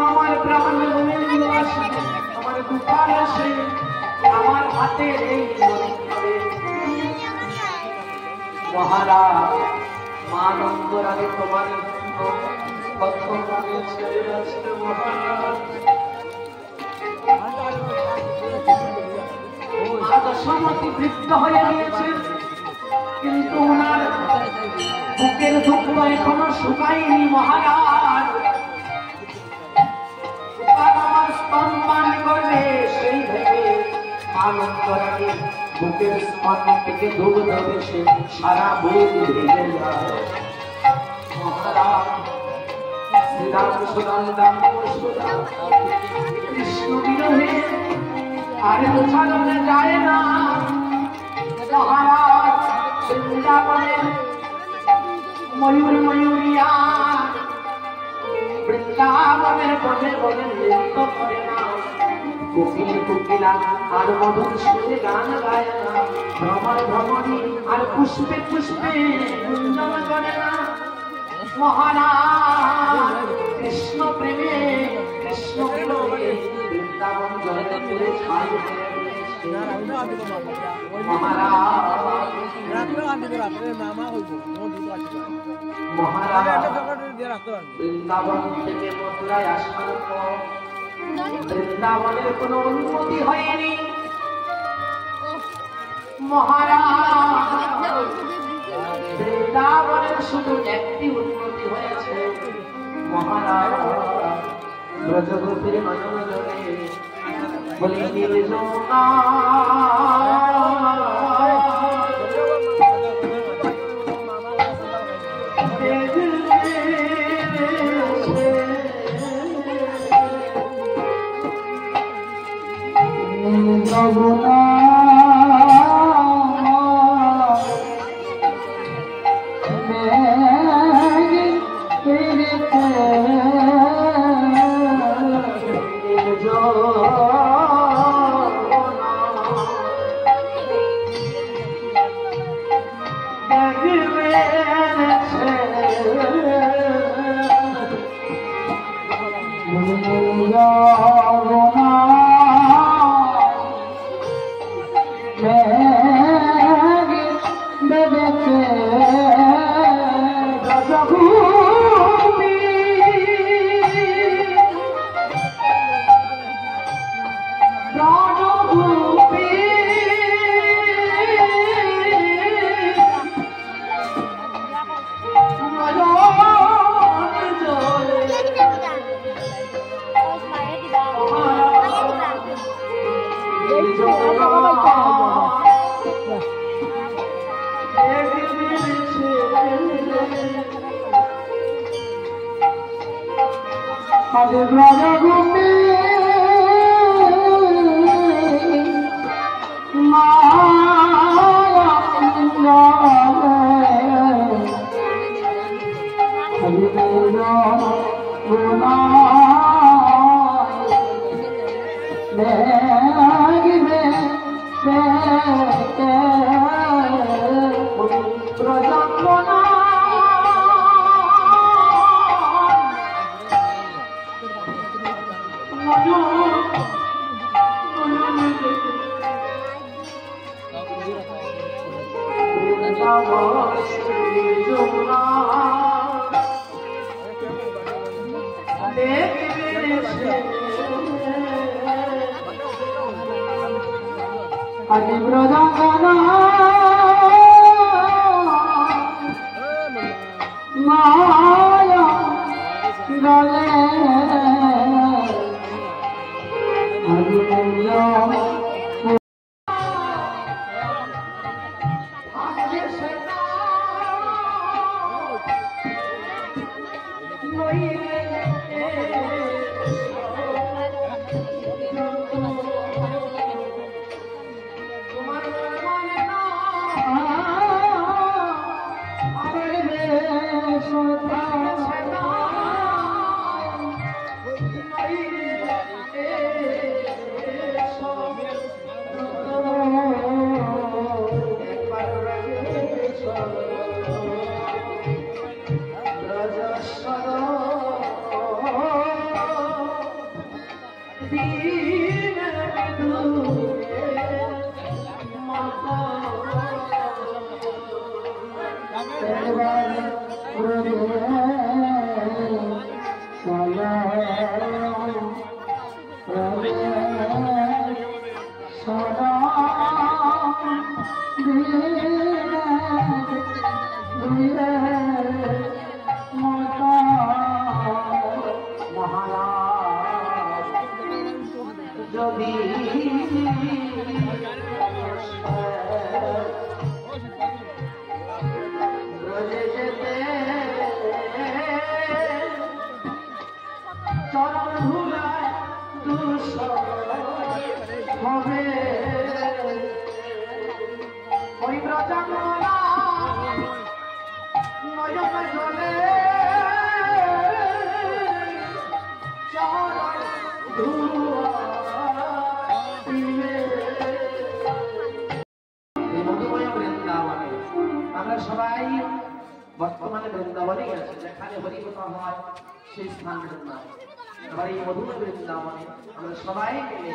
আমার প্রাণ আমার গোপাল আসে আমার হাতে মহারাজ মানন্দ রাগে তোমার দশমতি বৃদ্ধ হয়ে গিয়েছে, কিন্তু ওনার বুকের দুঃখ এখনো শুকায়নি মহারাজ। আমার স্তনপান করবে সেই ভেবে আনন্দ রাগে বুকের স্তন থেকে দুধ ধরে সে সারা বুক ভেঙে যায়। মহারাজ শ্রীরাম সুনন্দন কৃষ্ণ বিরহে আর বোঝানো যায় না। মহারাজ বৃন্দাবনের ময়ূর ময়ূরিয়া বৃন্দাবনের বনে বনে নৃত্য করে না, কোকিল কোকিলা আর মধুর সুরে গান গায় না, ভ্রমর ভ্রমণী আর পুষ্পে পুষ্পে গুঞ্জন করে না। মহারাজ কৃষ্ণ প্রেমে কৃষ্ণ বিরহে বৃন্দাবন জগতে ছাই বৃন্দাবন থেকে মথুরায় আসার পর বৃন্দাবনের কোনো উন্নতি হয়নি মহারাজ। বৃন্দাবনের শুধু একটি উন্নতি হয়েছে মহারাজ। ব্রজগোপীর নয়ন জলে বলি যমুনা বর্তমানে বৃন্দাবনে গেছে যেখানে হরিকথা হয় সেই স্থানের নাম আবার এই মধুময় বৃন্দাবনে আমরা সবাই মিলে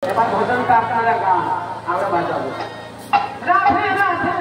এবার ভজনটা আপনারা গান আমরা বাজাবো রাধে রাধে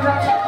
Gracias.